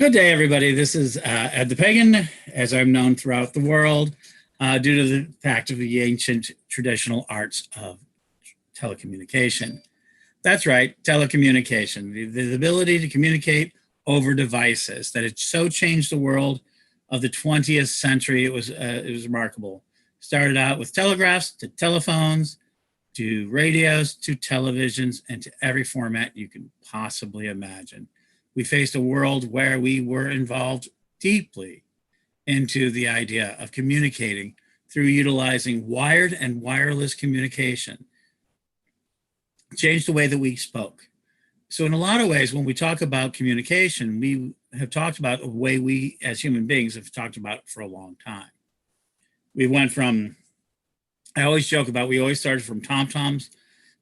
Good day, everybody. This is Ed the Pagan, as I'm known throughout the world, due to the fact of the ancient traditional arts of telecommunication. That's right, telecommunication, the ability to communicate over devices, that it so changed the world of the 20th century. It was remarkable. Started out with telegraphs to telephones to radios to televisions and to every format you can possibly imagine. We faced a world where we were involved deeply into the idea of communicating through utilizing wired and wireless communication. Changed the way that we spoke. So in a lot of ways, when we talk about communication, we have talked about a way we as human beings have talked about it for a long time. We went from, I always joke about, we always started from tom-toms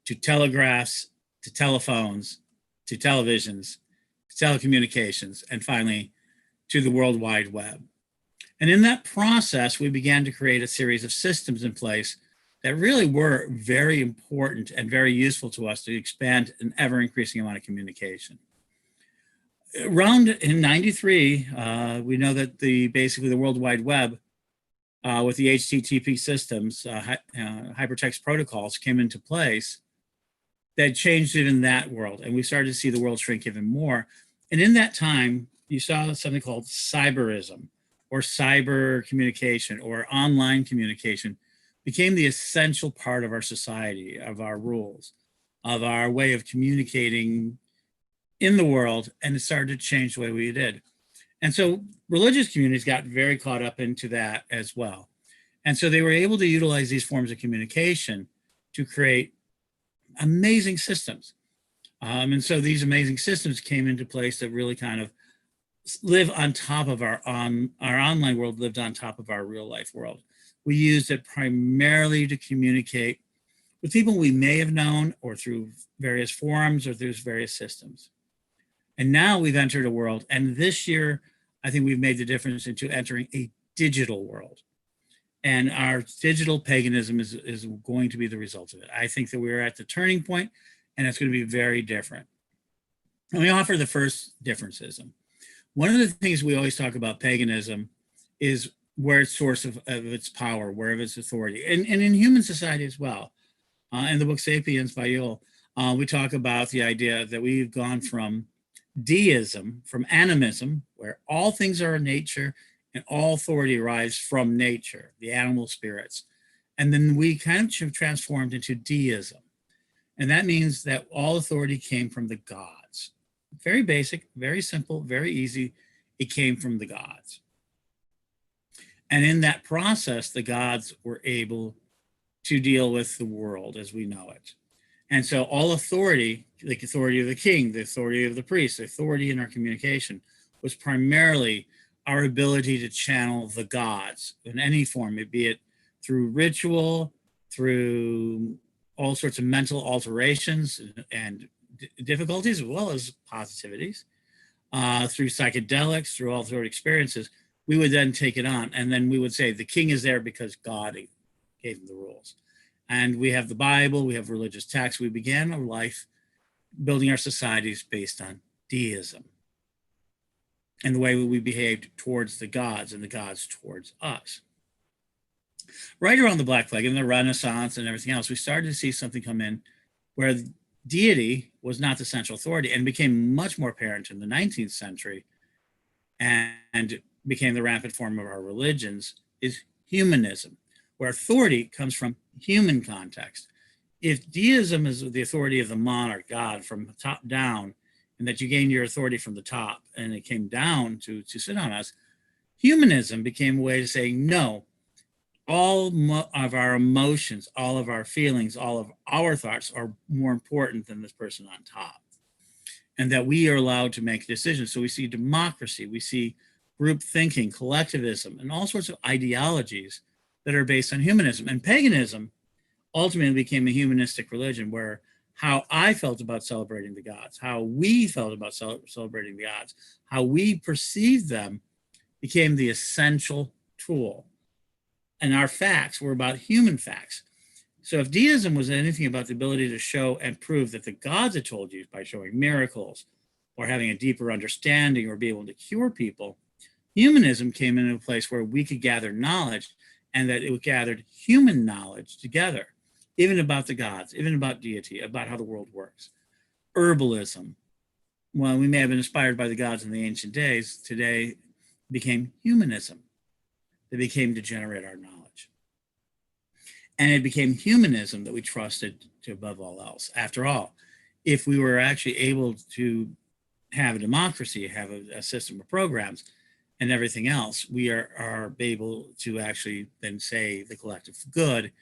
to telegraphs to telephones to televisions, telecommunications, and finally to the World Wide Web. And in that process, we began to create a series of systems in place that really were very important and very useful to us to expand an ever-increasing amount of communication. Around in 93, we know that basically the World Wide Web with the HTTP systems, hypertext protocols came into place that changed it in that world. And we started to see the world shrink even more. And in that time, you saw something called cyberism or cyber communication or online communication became the essential part of our society, of our rules, of our way of communicating in the world. And it started to change the way we did. And so religious communities got very caught up into that as well. And so they were able to utilize these forms of communication to create amazing systems. And so these amazing systems came into place that really kind of live on top of our online world, lived on top of our real life world. We used it primarily to communicate with people we may have known or through various forums or through various systems. And now we've entered a world, and this year, I think we've made the difference into entering a digital world. And our digital paganism is going to be the result of it. I think that we're at the turning point, and it's going to be very different. And we offer the first differences. One of the things we always talk about paganism is where its source of its power, where of its authority, and in human society as well. In the book Sapiens by Yuval, we talk about the idea that we've gone from deism, from animism, where all things are in nature and all authority arrives from nature, the animal spirits. And then we kind of transformed into deism. And that means that all authority came from the gods. Very basic, very simple, very easy. It came from the gods. And in that process, the gods were able to deal with the world as we know it. And so all authority, like authority of the king, the authority of the priest, the authority in our communication was primarily our ability to channel the gods in any form, be it through ritual, through all sorts of mental alterations and difficulties, as well as positivities, through psychedelics, through all sort of experiences. We would then take it on, and then we would say the king is there because God gave him the rules. And we have the Bible, we have religious texts. We began our life building our societies based on deism and the way we behaved towards the gods and the gods towards us. Right around the Black Plague and the Renaissance and everything else, we started to see something come in where deity was not the central authority and became much more apparent in the 19th century and became the rampant form of our religions is humanism, where authority comes from human context. If deism is the authority of the monarch, God, from top down, and that you gain your authority from the top and it came down to sit on us, humanism became a way to say, no, all of our emotions, all of our feelings, all of our thoughts are more important than this person on top. And that we are allowed to make decisions. So we see democracy, we see group thinking, collectivism, and all sorts of ideologies that are based on humanism. And paganism ultimately became a humanistic religion where how I felt about celebrating the gods, how we felt about celebrating the gods, how we perceived them became the essential tool. And our facts were about human facts. So if deism was anything about the ability to show and prove that the gods had told you by showing miracles or having a deeper understanding or be able to cure people, humanism came into a place where we could gather knowledge, and that it gathered human knowledge together, even about the gods, even about deity, about how the world works. Herbalism, well, we may have been inspired by the gods in the ancient days, today became humanism. They became to generate our knowledge. And it became humanism that we trusted to above all else. After all, if we were actually able to have a democracy, have a system of programs and everything else, we are able to actually then say the collective good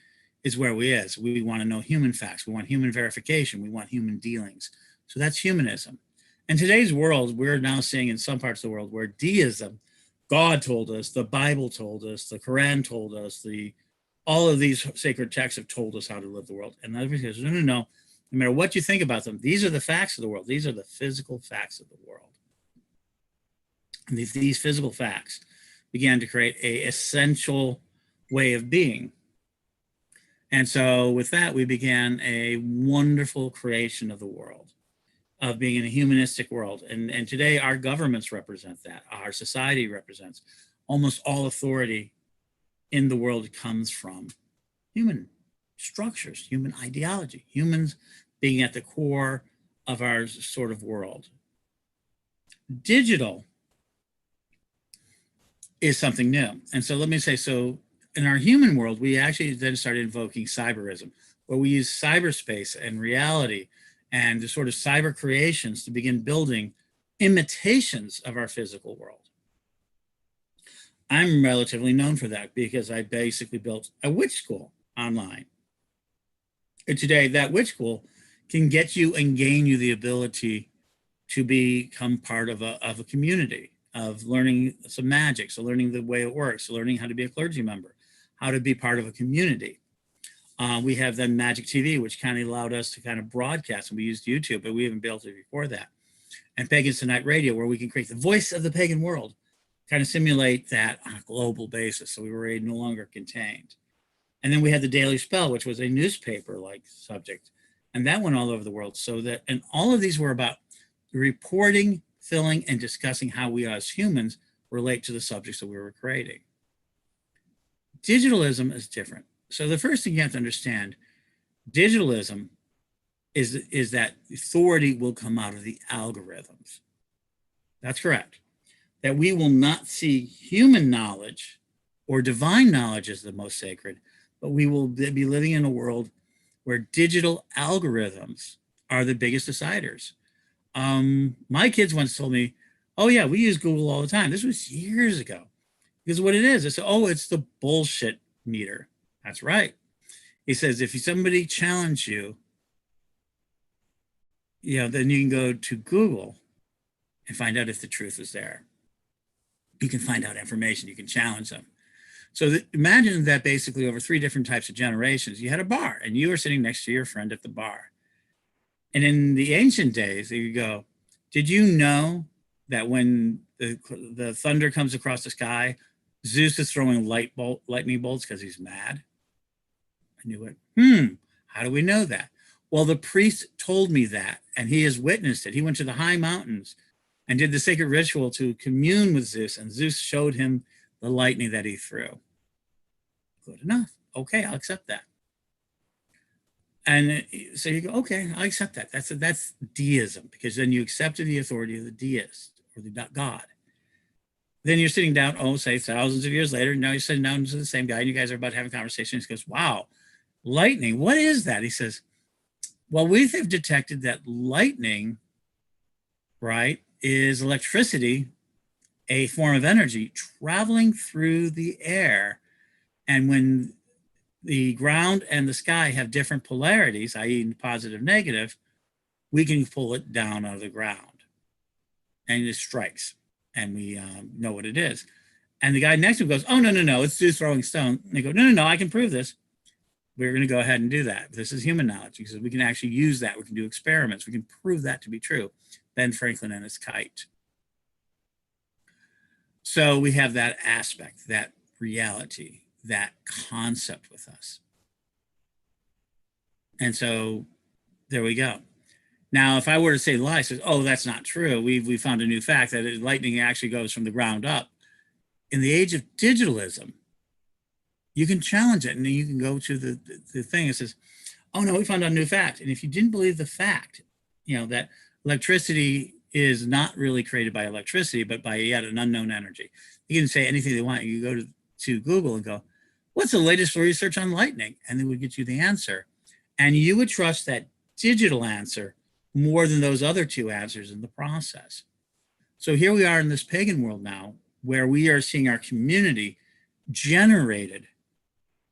is where we is. We want to know human facts. We want human verification. We want human dealings. So that's humanism. In today's world, we're now seeing in some parts of the world where deism, God told us, the Bible told us, the Quran told us, all of these sacred texts have told us how to live the world. And everybody says, no, no matter what you think about them, these are the facts of the world. These are the physical facts of the world. And these physical facts began to create a essential way of being. And so with that, we began a wonderful creation of the world, of being in a humanistic world. And today our governments represent that. Our society represents almost all authority in the world comes from human structures, human ideology, humans being at the core of our sort of world. Digital is something new. And so let me say, so in our human world, we actually then started invoking cyberism, where we use cyberspace and reality and the sort of cyber creations to begin building imitations of our physical world. I'm relatively known for that because I basically built a witch school online. And today, that witch school can get you and gain you the ability to become part of a community, of learning some magic, so learning the way it works, so learning how to be a clergy member, how to be part of a community. We have then Magic TV, which kind of allowed us to kind of broadcast, and we used YouTube, but we haven't built it before that. And Pagans Tonight Radio, where we can create the voice of the pagan world, kind of simulate that on a global basis, so we were no longer contained. And then we had the Daily Spell, which was a newspaper-like subject, and that went all over the world. So that, and all of these were about reporting, filling, and discussing how we as humans relate to the subjects that we were creating. Digitalism is different. So the first thing you have to understand, digitalism is that authority will come out of the algorithms. That's correct. That we will not see human knowledge or divine knowledge as the most sacred, but we will be living in a world where digital algorithms are the biggest deciders. My kids once told me, oh yeah, we use Google all the time. This was years ago. Because what it is, it's, oh, it's the bullshit meter. That's right. He says, if somebody challenge you, then you can go to Google and find out if the truth is there. You can find out information, you can challenge them. So imagine that basically over 3 different types of generations, you had a bar and you were sitting next to your friend at the bar. And in the ancient days, you go, did you know that when the thunder comes across the sky, Zeus is throwing lightning bolts because he's mad? And you went, how do we know that? Well, the priest told me that, and he has witnessed it. He went to the high mountains and did the sacred ritual to commune with Zeus, and Zeus showed him the lightning that he threw. Good enough. Okay, I'll accept that. And so you go, okay, I'll accept that. That's deism, because then you accepted the authority of the deist or the God. Then you're sitting down, say thousands of years later, now you're sitting down to the same guy, and you guys are about to have a conversation. He goes, wow, lightning, what is that? He says, well, we have detected that lightning, right, is electricity, a form of energy traveling through the air. And when the ground and the sky have different polarities, i.e. positive, negative, we can pull it down out of the ground. And it strikes, and we know what it is. And the guy next to him goes, oh, no, it's Zeus throwing stone. And they go, no, I can prove this. We're going to go ahead and do that. This is human knowledge. He says we can actually use that. We can do experiments. We can prove that to be true. Ben Franklin and his kite. So we have that aspect, that reality, that concept with us. And so there we go. Now, if I were to say lie, says, oh, that's not true. We found a new fact that lightning actually goes from the ground up. In the age of digitalism, you can challenge it, and then you can go to the thing that says, oh no, we found out a new fact. And if you didn't believe the fact, that electricity is not really created by electricity, but by yet an unknown energy. You can say anything they want. You go to Google and go, what's the latest research on lightning? And they would get you the answer. And you would trust that digital answer more than those other two answers in the process. So here we are in this pagan world now, where we are seeing our community generated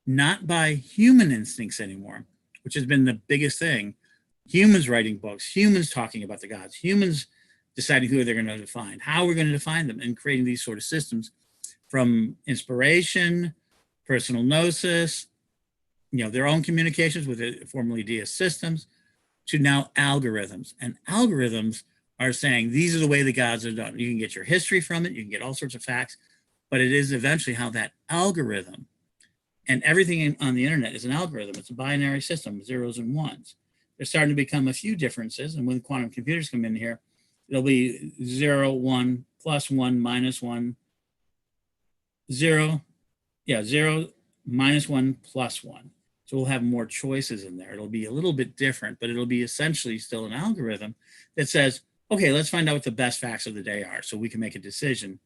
not by human instincts anymore, which has been the biggest thing. Humans writing books, humans talking about the gods, humans deciding who they're going to define, how we're going to define them, and creating these sort of systems from inspiration, personal gnosis, their own communications with formerly deist systems, to now algorithms. And algorithms are saying these are the way the gods are done. You can get your history from it, you can get all sorts of facts, but it is eventually how that algorithm, and everything on the internet is an algorithm. It's a binary system, zeros and ones. There's starting to become a few differences, and when quantum computers come in here, it'll be 0, 1, plus 1, minus 1, 0, 0, minus 1, plus 1. So we'll have more choices in there. It'll be a little bit different, but it'll be essentially still an algorithm that says, okay, let's find out what the best facts of the day are so we can make a decision,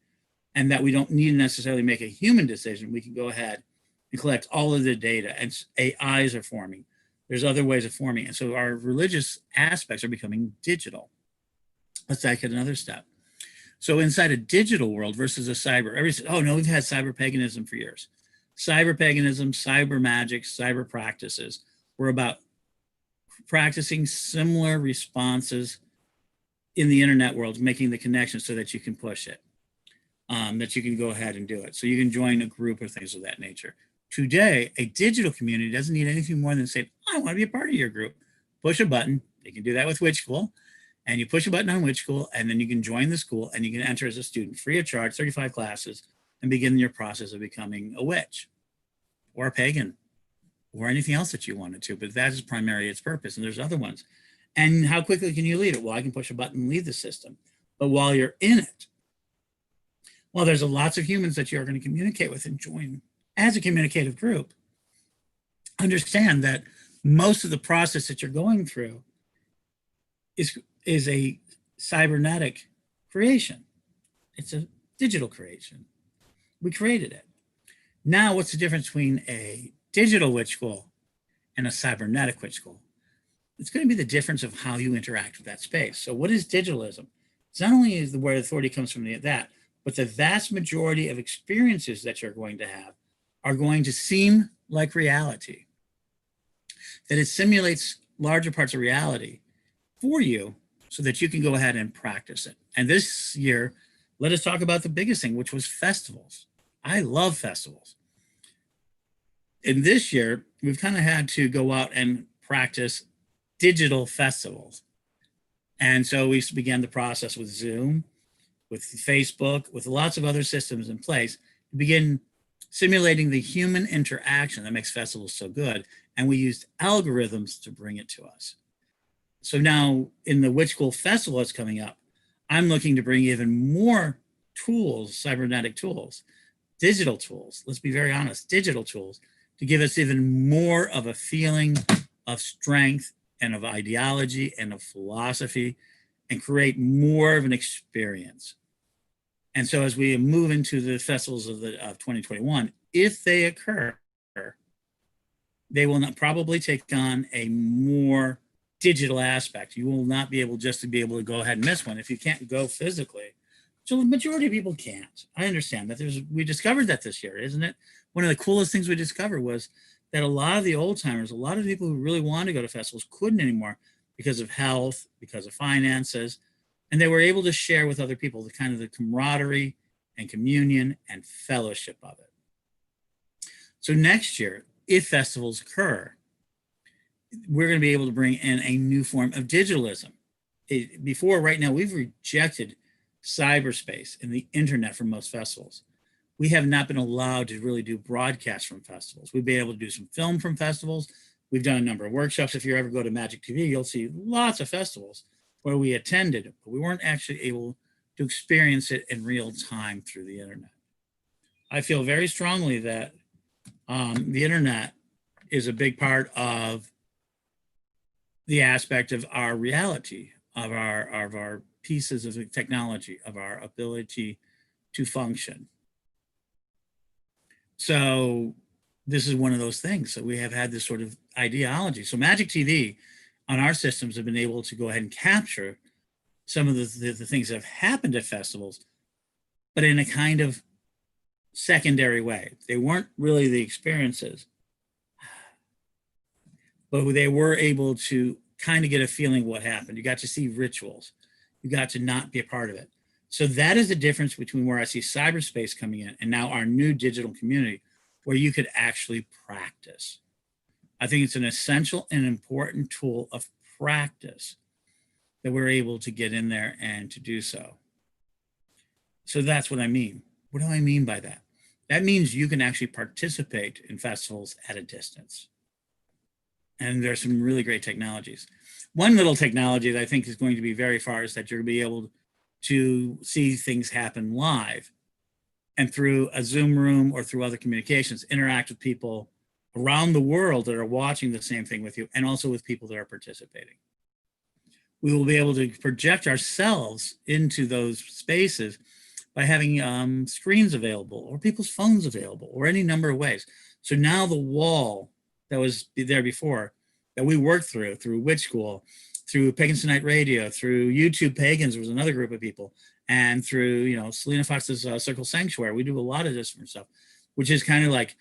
and that we don't need to necessarily make a human decision. We can go ahead and collect all of the data, and AIs are forming. There's other ways of forming. And so our religious aspects are becoming digital. Let's take it another step. So inside a digital world versus a cyber, everybody said, oh no, we've had cyber paganism for years. Cyber paganism, cyber magic, cyber practices were about practicing similar responses in the internet world, making the connection so that you can push it, that you can go ahead and do it. So you can join a group or things of that nature. Today, a digital community doesn't need anything more than say, I want to be a part of your group. Push a button. You can do that with Witch School. And you push a button on Witch School, and then you can join the school, and you can enter as a student free of charge, 35 classes, and begin your process of becoming a witch or a pagan or anything else that you wanted to. But that is primarily its purpose. And there's other ones. And how quickly can you leave it? Well, I can push a button and leave the system. But while you're in it, well, there's lots of humans that you're going to communicate with and join as a communicative group. Understand that most of the process that you're going through is a cybernetic creation. It's a digital creation. We created it. Now, what's the difference between a digital witch school and a cybernetic witch school? It's going to be the difference of how you interact with that space. So what is digitalism? It's not only is the word authority comes from that, but the vast majority of experiences that you're going to have are going to seem like reality. That it simulates larger parts of reality for you so that you can go ahead and practice it. And this year, let us talk about the biggest thing, which was festivals. I love festivals. And this year, we've kind of had to go out and practice digital festivals. And so we began the process with Zoom, with Facebook, with lots of other systems in place to begin simulating the human interaction that makes festivals so good. And we used algorithms to bring it to us. So now in the Witch School Festival that's coming up, I'm looking to bring even more tools, cybernetic tools, digital tools, let's be very honest, digital tools, to give us even more of a feeling of strength and of ideology and of philosophy and create more of an experience. And so as we move into the festivals of 2021, if they occur, they will not probably take on a more digital aspect. You will not be able just to be able to go ahead and miss one if you can't go physically. So the majority of people can't. I understand that. We discovered that this year, isn't it? One of the coolest things we discovered was that a lot of the old timers, a lot of the people who really wanted to go to festivals couldn't anymore because of health, because of finances, and they were able to share with other people the kind of the camaraderie and communion and fellowship of it. So next year, if festivals occur, we're going to be able to bring in a new form of digitalism. Before, right now, we've rejected cyberspace and the internet from most festivals. We have not been allowed to really do broadcasts from festivals. We've been able to do some film from festivals, We've done a number of workshops. If you ever go to Magic TV, you'll see lots of festivals where we attended, but we weren't actually able to experience it in real time through the internet. I feel very strongly that the internet is a big part of the aspect of our reality, of our pieces of technology, of our ability to function. So this is one of those things. So we have had this sort of ideology. So Magic TV on our systems have been able to go ahead and capture some of the things that have happened at festivals, but in a kind of secondary way. They weren't really the experiences, but they were able to kind of get a feeling of what happened. You got to see rituals. You got to not be a part of it. So that is the difference between where I see cyberspace coming in and now our new digital community, where you could actually practice. I think it's an essential and important tool of practice that we're able to get in there and to do so. So that's what I mean. What do I mean by that? That means you can actually participate in festivals at a distance. And there's some really great technologies. One little technology that I think is going to be very far is that you're going to be able to see things happen live and through a Zoom room or through other communications, interact with people around the world that are watching the same thing with you, and also with people that are participating. We will be able to project ourselves into those spaces by having screens available or people's phones available or any number of ways. So now the wall that was there before that we worked through Witch School, through Pagans Tonight Radio, through YouTube Pagans was another group of people, and through, Selena Fox's Circle Sanctuary. We do a lot of this different stuff, which is kind of like,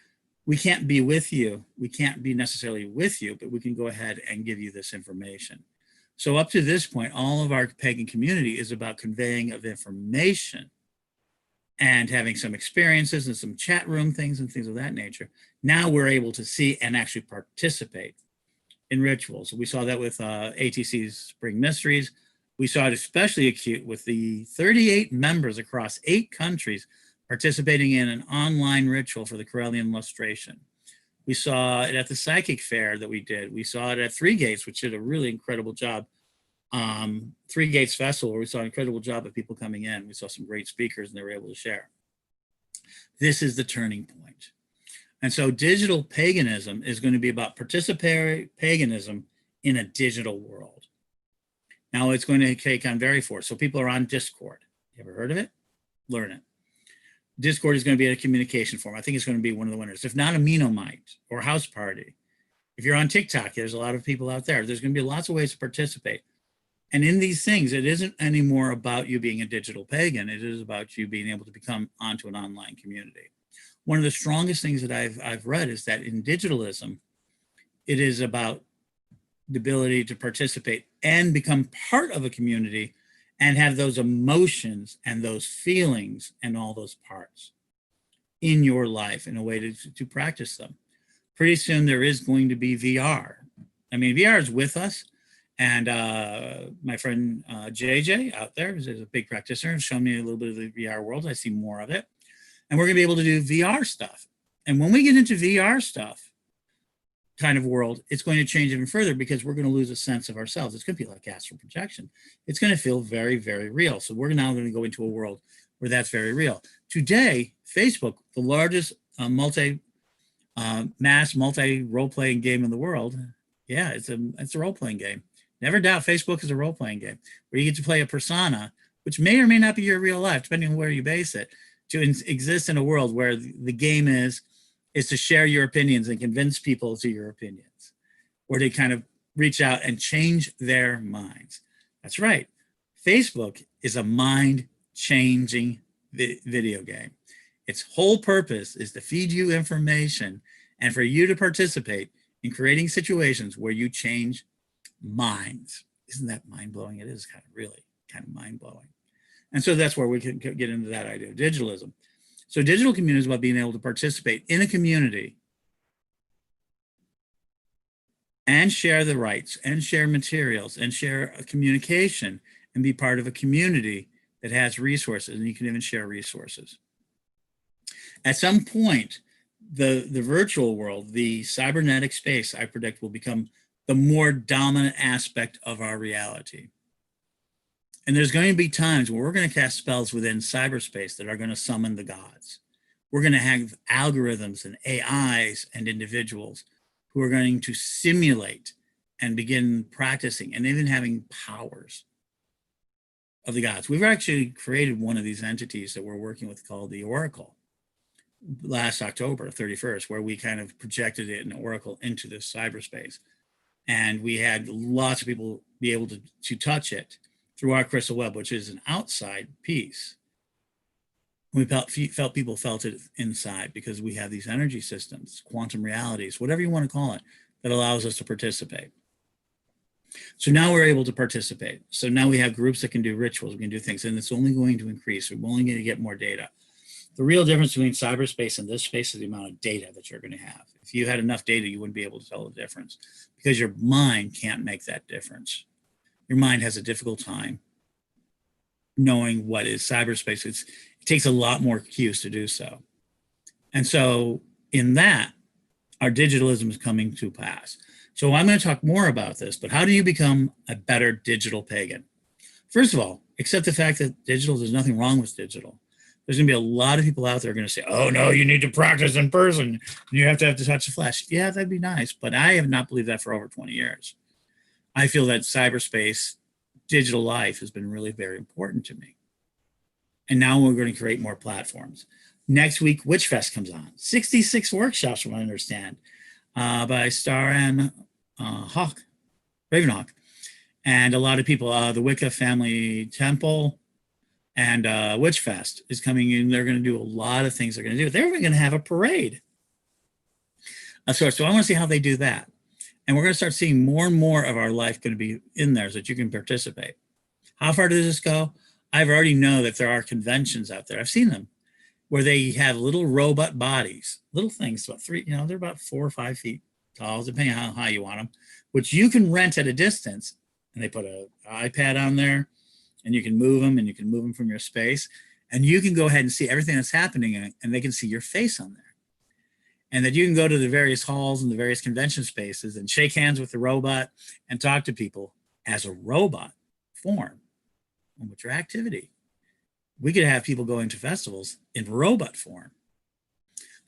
we can't be with you. We can't be necessarily with you, but we can go ahead and give you this information. So up to this point, all of our pagan community is about conveying of information and having some experiences and some chat room things and things of that nature. Now we're able to see and actually participate in rituals. We saw that with ATC's Spring Mysteries. We saw it especially acute with the 38 members across 8 countries participating in an online ritual for the Corellian lustration. We saw it at the Psychic Fair that we did. We saw it at Three Gates, which did a really incredible job. Three Gates Festival, where we saw an incredible job of people coming in. We saw some great speakers and they were able to share. This is the turning point. And so digital paganism is going to be about participatory paganism in a digital world. Now it's going to take on very force. So people are on Discord. You ever heard of it? Learn it. Discord is going to be a communication forum. I think it's going to be one of the winners. If not, Aminomite or House Party. If you're on TikTok, there's a lot of people out there. There's going to be lots of ways to participate. And in these things, it isn't anymore about you being a digital pagan. It is about you being able to become onto an online community. One of the strongest things that I've read is that in digitalism, it is about the ability to participate and become part of a community and have those emotions and those feelings and all those parts in your life in a way to practice them. Pretty soon there is going to be VR. I mean, VR is with us. And my friend JJ out there is a big practitioner, has shown me a little bit of the VR world. I see more of it. And we're gonna be able to do VR stuff. And when we get into VR stuff kind of world, it's going to change even further because we're gonna lose a sense of ourselves. It's gonna be like astral projection. It's gonna feel very, very real. So we're now gonna go into a world where that's very real. Today, Facebook, the largest mass multi role-playing game in the world, yeah, it's a role-playing game. Never doubt Facebook is a role-playing game where you get to play a persona, which may or may not be your real life, depending on where you base it, to exist in a world where the game is to share your opinions and convince people to your opinions, or to kind of reach out and change their minds. That's right. Facebook is a mind-changing video game. Its whole purpose is to feed you information and for you to participate in creating situations where you change minds. Isn't that mind-blowing? It is really kind of mind-blowing. And so that's where we can get into that idea of digitalism. So digital community is about being able to participate in a community and share the rights and share materials and share a communication and be part of a community that has resources, and you can even share resources. At some point, the virtual world, the cybernetic space, I predict will become the more dominant aspect of our reality. And there's going to be times where we're going to cast spells within cyberspace that are going to summon the gods. We're going to have algorithms and AIs and individuals who are going to simulate and begin practicing and even having powers of the gods. We've actually created one of these entities that we're working with called the Oracle last October 31st, where we kind of projected it in Oracle into this cyberspace. And we had lots of people be able to touch it through our crystal web, which is an outside piece. We felt people felt it inside because we have these energy systems, quantum realities, whatever you want to call it, that allows us to participate. So now we're able to participate. So now we have groups that can do rituals, we can do things, and it's only going to increase. We're only going to get more data. The real difference between cyberspace and this space is the amount of data that you're going to have. If you had enough data, you wouldn't be able to tell the difference because your mind can't make that difference. Your mind has a difficult time knowing what is cyberspace. It takes a lot more cues to do so. And so in that, our digitalism is coming to pass. So I'm going to talk more about this, but how do you become a better digital pagan? First of all, accept the fact that digital, there's nothing wrong with digital. There's going to be a lot of people out there going to say, oh, no, you need to practice in person. You have to touch the flesh. Yeah, that'd be nice. But I have not believed that for over 20 years. I feel that cyberspace, digital life has been really very important to me. And now we're going to create more platforms. Next week, Witchfest comes on. 66 workshops, from what I understand, by Star and Ravenhawk. And a lot of people, the Wicca Family Temple, and Witchfest is coming in. They're going to do a lot of things they're going to do. They're even going to have a parade of sorts. So I want to see how they do that. And we're going to start seeing more and more of our life going to be in there so that you can participate. How far does this go? I've already know that there are conventions out there. I've seen them where they have little robot bodies, little things, about they're about 4 or 5 feet tall, depending on how high you want them, which you can rent at a distance. And they put an iPad on there, and you can move them, and you can move them from your space, and you can go ahead and see everything that's happening, and they can see your face on there. And that you can go to the various halls and the various convention spaces and shake hands with the robot and talk to people as a robot form. And with your activity, we could have people going to festivals in robot form.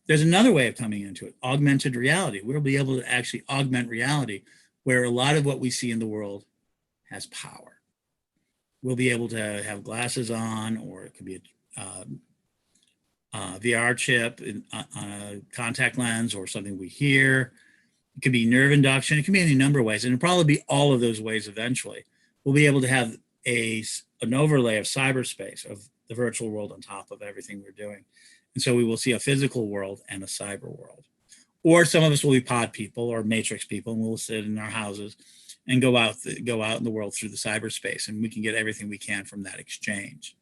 There's another way of coming into it, augmented reality. We'll be able to actually augment reality where a lot of what we see in the world has power. We'll be able to have glasses on, or it could be a VR chip, a contact lens, or something we hear. It could be nerve induction. It can be any number of ways, and it'll probably be all of those ways eventually. We'll be able to have an overlay of cyberspace, of the virtual world on top of everything we're doing. And so we will see a physical world and a cyber world. Or some of us will be pod people or matrix people, and we'll sit in our houses and go out in the world through the cyberspace, and we can get everything we can from that exchange,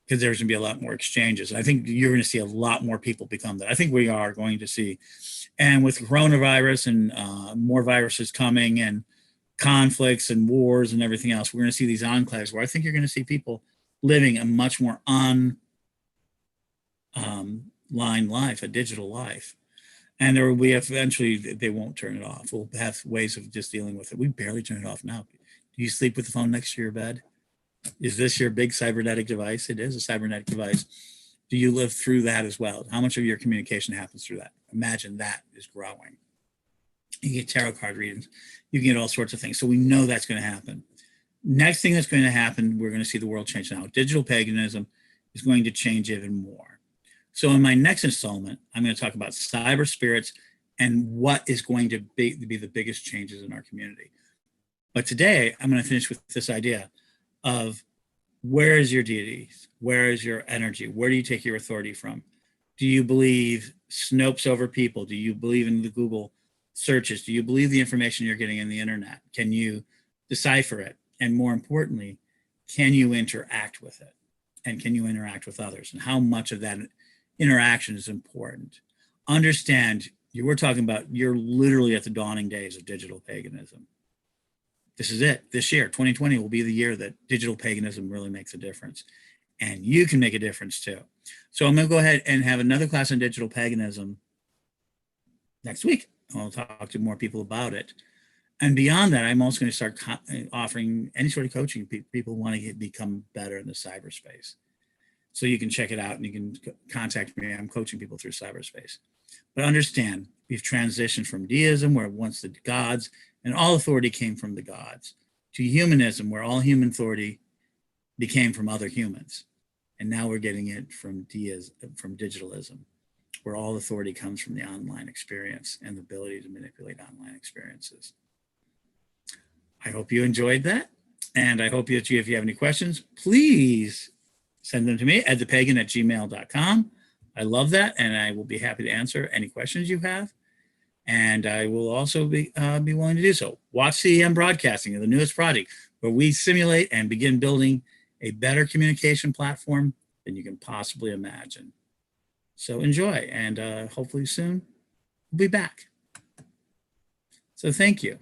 because there's going to be a lot more exchanges. I think you're going to see a lot more people become that. I think we are going to see, and with coronavirus and more viruses coming and conflicts and wars and everything else, we're going to see these enclaves where I think you're going to see people living a much more online life, a digital life. And there will be eventually, they won't turn it off. We'll have ways of just dealing with it. We barely turn it off now. Do you sleep with the phone next to your bed? Is this your big cybernetic device? It is a cybernetic device. Do you live through that as well? How much of your communication happens through that? Imagine that is growing. You get tarot card readings. You can get all sorts of things. So we know that's going to happen. Next thing that's going to happen, we're going to see the world change now. Digital paganism is going to change even more. So in my next installment, I'm going to talk about cyber spirits and what is going to be the biggest changes in our community. But today, I'm going to finish with this idea of where is your deity? Where is your energy? Where do you take your authority from? Do you believe Snopes over people? Do you believe in the Google searches? Do you believe the information you're getting in the internet? Can you decipher it? And more importantly, can you interact with it? And can you interact with others? And how much of that interaction is important? Understand, we're talking about, you're literally at the dawning days of digital paganism. This is it. This year, 2020, will be the year that digital paganism really makes a difference. And you can make a difference too. So I'm going to go ahead and have another class on digital paganism next week. I'll talk to more people about it. And beyond that, I'm also going to start offering any sort of coaching. People want to become better in the cyberspace. So you can check it out and you can contact me. I'm coaching people through cyberspace. But understand, we've transitioned from deism, where once the gods and all authority came from the gods, to humanism, where all human authority became from other humans. And now we're getting it from digitalism, where all authority comes from the online experience and the ability to manipulate online experiences. I hope you enjoyed that. And I hope that if you have any questions, please send them to me at thepagan@gmail.com. I love that. And I will be happy to answer any questions you have. And I will also be willing to do so. Watch CEM Broadcasting, the newest project, where we simulate and begin building a better communication platform than you can possibly imagine. So enjoy, and hopefully soon we'll be back. So thank you.